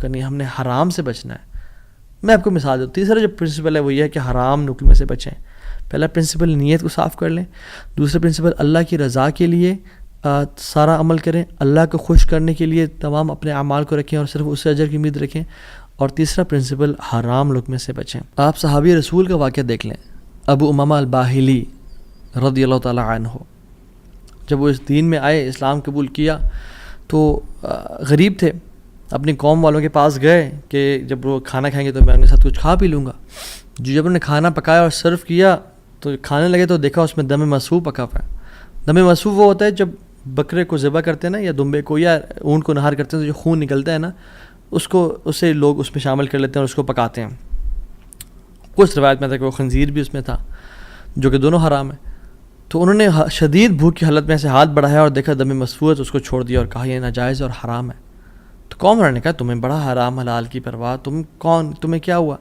کرنی ہے, ہم نے حرام سے بچنا ہے. میں آپ کو مثال دوں. تیسرا جو پرنسپل ہے وہ یہ ہے کہ حرام نکلنے سے بچیں. پہلا پرنسپل نیت کو صاف کر لیں. دوسرا پرنسپل اللہ کی رضا کے لیے سارا عمل کریں, اللہ کو خوش کرنے کے لیے تمام اپنے اعمال کو رکھیں اور صرف اس سے اجر کی امید رکھیں. اور تیسرا پرنسپل حرام لقمے سے بچیں. آپ صحابی رسول کا واقعہ دیکھ لیں, ابو امامہ الباہلی رضی اللہ تعالیٰ عنہ. جب وہ اس دین میں آئے, اسلام قبول کیا, تو غریب تھے, اپنی قوم والوں کے پاس گئے کہ جب وہ کھانا کھائیں گے تو میں ان کے ساتھ کچھ کھا پی لوں گا. جب انہوں نے کھانا پکایا اور سرو کیا تو کھانے لگے تو دیکھا اس میں دم مسفوح پکا ہوا ہے. دم مسفوح وہ ہوتا ہے جب بکرے کو ذبح کرتے ہیں نا, یا دمبے کو یا اونٹ کو نہار کرتے ہیں تو جو خون نکلتا ہے نا, اسے لوگ اس میں شامل کر لیتے ہیں اور اس کو پکاتے ہیں. کچھ روایت میں تھا کہ وہ خنزیر بھی اس میں تھا, جو کہ دونوں حرام ہیں. تو انہوں نے شدید بھوک کی حالت میں سے ہاتھ بڑھایا اور دیکھا دم مسفوح ہے تو اس کو چھوڑ دیا اور کہا یہ ناجائز اور حرام ہے. تو قوم والوں نے کہا تمہیں بڑا حرام حلال کی پرواہ, تم کون, تمہیں کیا ہوا؟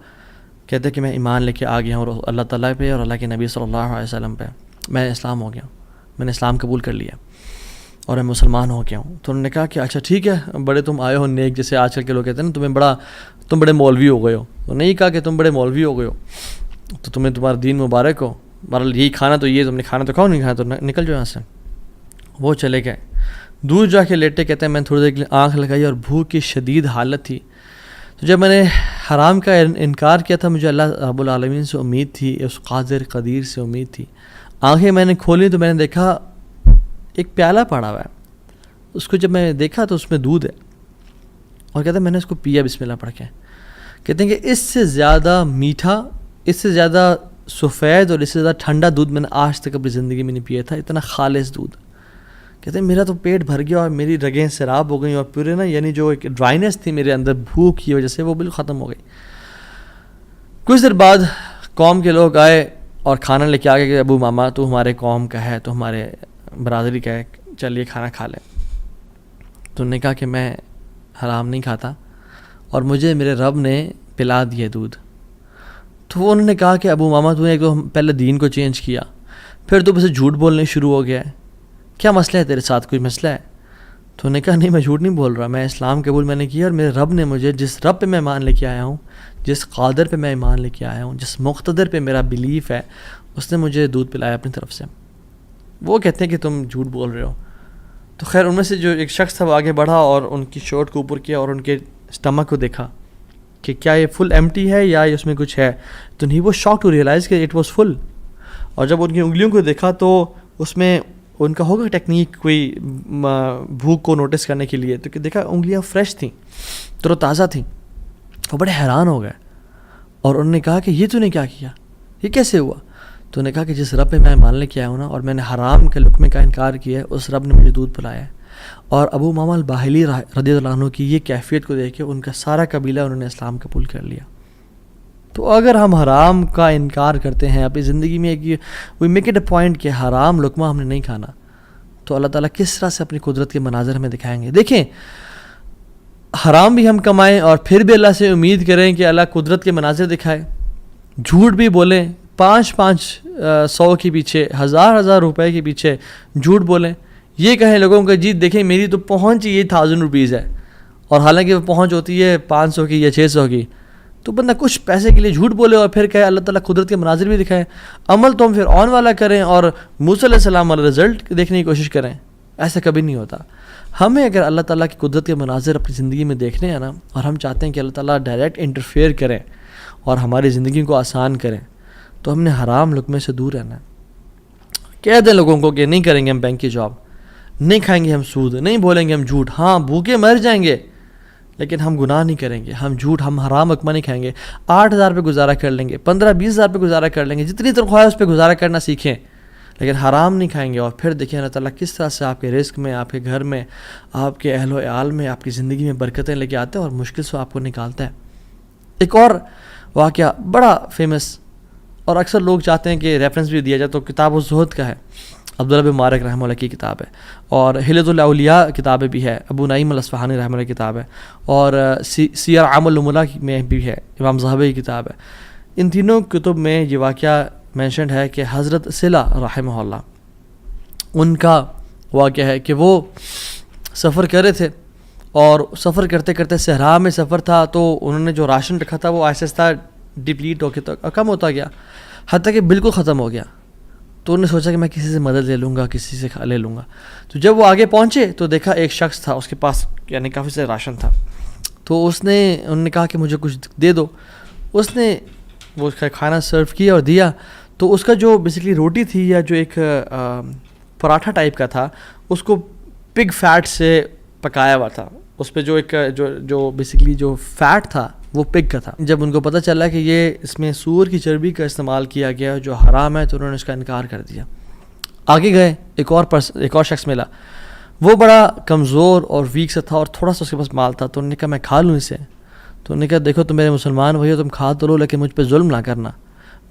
کہتے کہ میں ایمان لے کے آ گیا ہوں اللہ تعالیٰ پہ اور اللہ کے نبی صلی اللہ علیہ وسلم پہ. میں اسلام ہو گیا ہوں, میں نے اسلام قبول کر لیا اور میں مسلمان ہو گیا ہوں. تو انہوں نے کہا کہ اچھا ٹھیک ہے, بڑے تم آئے ہو نیک, جیسے آج کل کے لوگ کہتے ہیں نا تم بڑے مولوی ہو گئے ہو. تو نہیں کہا کہ تم بڑے مولوی ہو گئے ہو, تو تمہیں تمہارا دین مبارک ہو, بہرحال یہی کھانا تو یہ تم نے کھانا تو کھاؤ, نہیں کھانا تو نکل جاؤ یہاں سے. وہ چلے گئے, دور جا کے لیٹے, کہتے ہیں میں تھوڑی دیر کے لیے آنکھ لگائی اور بھوک کی شدید حالت تھی. تو جب میں نے حرام کا انکار کیا تھا, مجھے اللہ رب العالمین سے امید تھی, اس قادر قدیر سے امید تھی. آنکھیں میں نے کھولی تو میں نے دیکھا ایک پیالہ پڑا ہوا ہے. اس کو جب میں دیکھا تو اس میں دودھ ہے, اور کہتے ہیں میں نے اس کو پیا بسم اللہ پڑھ کے. کہتے ہیں کہ اس سے زیادہ میٹھا, اس سے زیادہ سفید اور اس سے زیادہ ٹھنڈا دودھ میں نے آج تک اپنی زندگی میں نہیں پیا تھا, اتنا خالص دودھ. کہتے ہیں میرا تو پیٹ بھر گیا اور میری رگیں سیراب ہو گئیں, اور پورے نا یعنی جو ایک ڈرائنیس تھی میرے اندر بھوک کی وجہ سے وہ بالکل ختم ہو گئی. کچھ دیر بعد قوم کے لوگ آئے اور کھانا لے کے آ گئے کہ ابو ماما تو ہمارے قوم کا ہے, تو ہمارے برادری کا ہے, چلیے کھانا کھا لیں. تو انہوں نے کہا کہ میں حرام نہیں کھاتا اور مجھے میرے رب نے پلا دیے دودھ. تو انہوں نے کہا کہ ابو ماما تو نے ایک تو پہلے دین کو چینج کیا, پھر تو بس جھوٹ بولنے شروع ہو گیا ہے, کیا مسئلہ ہے تیرے ساتھ, کوئی مسئلہ ہے؟ تو انہوں نے کہا نہیں میں جھوٹ نہیں بول رہا, میں اسلام قبول میں نے کیا اور میرے رب نے مجھے جس رب پہ میں ایمان لے کے آیا ہوں, جس قادر پہ میں ایمان لے کے آیا ہوں, جس مقتدر پہ میرا بلیف ہے, اس نے مجھے دودھ پلایا اپنی طرف سے. وہ کہتے ہیں کہ تم جھوٹ بول رہے ہو. تو خیر ان میں سے جو ایک شخص تھا وہ آگے بڑھا اور ان کی شرٹ کو اوپر کیا اور ان کے اسٹمک کو دیکھا کہ کیا یہ فل ایمٹی ہے یا اس میں کچھ ہے. تو نہیں, وہ شاک ٹو ریئلائز کہ اٹ واز فل. اور جب ان کی انگلیوں کو دیکھا تو اس میں ان کا ہوگا ٹیکنیک کوئی بھوک کو نوٹس کرنے کے لیے, تو کہ دیکھا انگلیاں فریش تھیں, تر و تازہ تھیں. وہ بڑے حیران ہو گئے اور انہوں نے کہا کہ یہ تو نے کیا کیا, یہ کیسے ہوا؟ تو انہوں نے کہا کہ جس رب پہ میں مان لے کے آیا ہوں نا اور میں نے حرام کے لقمے کا انکار کیا ہے, اس رب نے مجھے دودھ پلایا ہے. اور ابو امامہ الباہلی رضی اللہ عنہ کی یہ کیفیت کو دیکھ کے ان کا سارا قبیلہ انہوں نے اسلام قبول کر لیا. تو اگر ہم حرام کا انکار کرتے ہیں اپنی زندگی میں, we make it a point کہ حرام لقمہ ہم نے نہیں کھانا, تو اللہ تعالیٰ کس طرح سے اپنی قدرت کے مناظر ہمیں دکھائیں گے. دیکھیں, حرام بھی ہم کمائیں اور پھر بھی اللہ سے امید کریں کہ اللہ قدرت کے مناظر دکھائے. جھوٹ بھی بولیں, 500 کے پیچھے, 1000 روپے کے پیچھے جھوٹ بولیں. یہ کہیں لوگوں کو جی دیکھیں میری تو پہنچ یہ 1000 روپیز ہے, اور حالانکہ وہ پہنچ ہوتی ہے 500 کی یا 600 کی. تو بندہ کچھ پیسے کے لیے جھوٹ بولے اور پھر کہے اللہ تعالیٰ قدرت کے مناظر بھی دکھائے. عمل تو ہم پھر آن والا کریں اور موسیٰ علیہ السلام والا رزلٹ دیکھنے کی کوشش کریں. ایسا کبھی نہیں ہوتا. ہمیں اگر اللہ تعالیٰ کی قدرت کے مناظر اپنی زندگی میں دیکھنے ہیں نا, اور ہم چاہتے ہیں کہ اللہ تعالیٰ ڈائریکٹ انٹرفیئر کریں اور ہماری زندگی کو آسان کریں, تو ہم نے حرام لقمے سے دور رہنا ہے. کہہ دیں لوگوں کو کہ نہیں کریں گے ہم بینک کی جاب, نہیں کھائیں گے ہم سود, نہیں بولیں گے ہم جھوٹ. ہاں بھوکے مر جائیں گے لیکن ہم گناہ نہیں کریں گے, ہم جھوٹ, ہم حرام لقمہ نہیں کھائیں گے. 8000 پہ گزارا کر لیں گے, 15-20 ہزار پہ گزارا کر لیں گے, جتنی تنخواہ ہے اس پہ گزارا کرنا سیکھیں, لیکن حرام نہیں کھائیں گے. اور پھر دیکھیں اللہ تعالیٰ کس طرح سے آپ کے رزق میں, آپ کے گھر میں, آپ کے اہل و عیال میں, آپ کی زندگی میں برکتیں لے کے آتے ہیں اور مشکل سے آپ کو نکالتا ہے. ایک اور واقعہ بڑا فیمس اور اکثر لوگ چاہتے ہیں کہ ریفرنس بھی دیا جائے, تو کتاب الزہد کا ہے, عبداللہ بن مبارک رحمہ اللہ کی کتاب ہے, اور حلیۃ الاولیاء کتابیں بھی ہے, ابو نعیم الاصفہانی رحمہ اللہ کی کتاب ہے, اور سیر اعلام النبلاء میں بھی ہے, امام ذہبی کی کتاب ہے. ان تینوں کتب میں یہ واقعہ مینشنڈ ہے کہ حضرت صلہ رحمہ اللہ ان کا واقعہ ہے کہ وہ سفر کر رہے تھے اور سفر کرتے کرتے صحرا میں سفر تھا، تو انہوں نے جو راشن رکھا تھا وہ آہستہ آہستہ ڈپلیٹ ہو کے تو کم ہوتا گیا، حتیٰ کہ بالکل ختم ہو گیا. تو انہوں نے سوچا کہ میں کسی سے مدد لے لوں گا، کسی سے لے لوں گا. تو جب وہ آگے پہنچے تو دیکھا ایک شخص تھا، اس کے پاس یعنی کافی سے راشن تھا. تو انہوں نے کہا کہ مجھے کچھ دے دو. اس نے وہ کھانا سرو کیا اور دیا. تو اس کا جو بیسکلی روٹی تھی یا جو ایک پراٹھا ٹائپ کا تھا، اس کو پگ فیٹ سے پکایا ہوا تھا. اس پہ جو ایک جو بیسکلی جو فیٹ تھا وہ پگ کا تھا. جب ان کو پتہ چلا کہ یہ اس میں سور کی چربی کا استعمال کیا گیا جو حرام ہے، تو انہوں نے اس کا انکار کر دیا. آگے گئے، ایک اور شخص ملا. وہ بڑا کمزور اور ویک سا تھا اور تھوڑا سا اس کے پاس مال تھا. تو انہوں نے کہا میں کھا لوں اسے. تو انہوں نے کہا دیکھو تم میرے مسلمان بھائی ہو، تم کھا تو لو لیکن مجھ پہ ظلم نہ کرنا.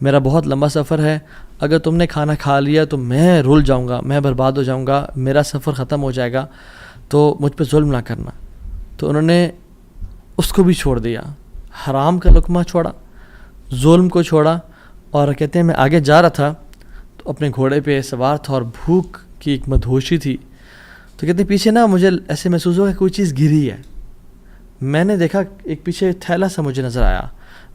میرا بہت لمبا سفر ہے، اگر تم نے کھانا کھا لیا تو میں رول جاؤں گا، میں برباد ہو جاؤں گا، میرا سفر ختم ہو جائے گا، تو مجھ پہ ظلم نہ کرنا. تو انہوں نے اس کو بھی چھوڑ دیا، حرام کا لقمہ چھوڑا، ظلم کو چھوڑا. اور کہتے ہیں میں آگے جا رہا تھا تو اپنے گھوڑے پہ سوار تھا اور بھوک کی ایک مدہوشی تھی. تو کہتے ہیں پیچھے نا مجھے ایسے محسوس ہوا کہ کوئی چیز گری ہے. میں نے دیکھا ایک پیچھے تھیلا سا مجھے نظر آیا.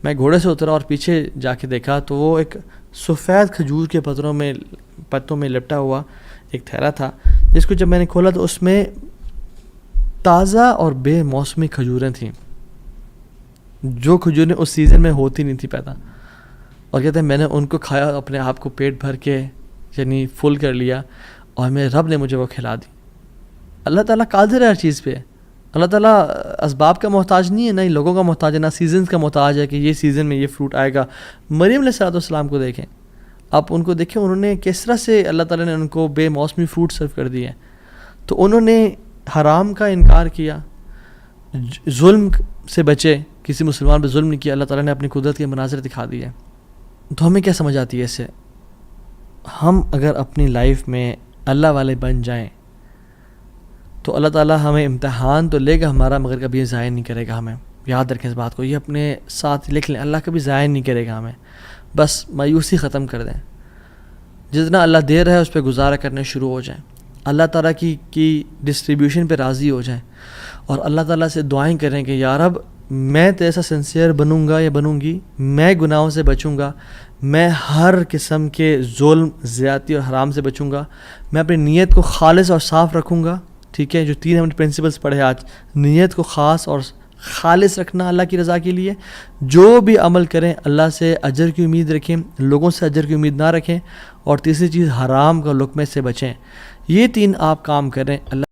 میں گھوڑے سے اترا اور پیچھے جا کے دیکھا تو وہ ایک سفید کھجور کے پتوں میں لپٹا ہوا ایک تھیلا تھا، جس کو جب میں نے کھولا تو اس میں تازہ اور بے موسمی کھجوریں تھیں، جو کھجوریں اس سیزن میں ہوتی نہیں تھی پیدا. اور کہتے ہیں میں نے ان کو کھایا، اپنے آپ کو پیٹ بھر کے یعنی فل کر لیا، اور میرے رب نے مجھے وہ کھلا دی. اللہ تعالیٰ قادر ہے ہر چیز پہ. اللہ تعالیٰ اسباب کا محتاج نہیں ہے، نہ ہی لوگوں کا محتاج ہے، نہ سیزنز کا محتاج ہے کہ یہ سیزن میں یہ فروٹ آئے گا. مریم علیہ السلام کو دیکھیں، آپ ان کو دیکھیں انہوں نے کس طرح سے اللہ تعالیٰ نے ان کو بے موسمی فروٹ سرو کر دیے. تو انہوں نے حرام کا انکار کیا، ظلم سے بچے، کسی مسلمان پہ ظلم نہیں کیا. اللہ تعالیٰ نے اپنی قدرت کے مناظر دکھا دیے. تو ہمیں کیا سمجھ آتی ہے اس سے؟ ہم اگر اپنی لائف میں اللہ والے بن جائیں تو اللہ تعالیٰ ہمیں امتحان تو لے گا ہمارا، مگر کبھی یہ ضائع نہیں کرے گا ہمیں. یاد رکھیں اس بات کو، یہ اپنے ساتھ لکھ لیں، اللہ کبھی ضائع نہیں کرے گا ہمیں. بس مایوسی ختم کر دیں، جتنا اللہ دے رہا ہے اس پہ گزارا کرنے شروع ہو جائیں، اللہ تعالیٰ کی ڈسٹریبیوشن پہ راضی ہو جائیں، اور اللہ تعالیٰ سے دعائیں کریں کہ یا رب میں تیرا سنسیئر بنوں گا یا بنوں گی، میں گناہوں سے بچوں گا، میں ہر قسم کے ظلم، زیادتی اور حرام سے بچوں گا، میں اپنی نیت کو خالص اور صاف رکھوں گا. ٹھیک ہے، جو 3 ہم نے پرنسپلس پڑھے آج، نیت کو خاص اور خالص رکھنا اللہ کی رضا کے لیے. جو بھی عمل کریں اللہ سے اجر کی امید رکھیں، لوگوں سے اجر کی امید نہ رکھیں. اور تیسری چیز حرام کا لقمے سے بچیں. یہ 3 آپ کام کریں، اللہ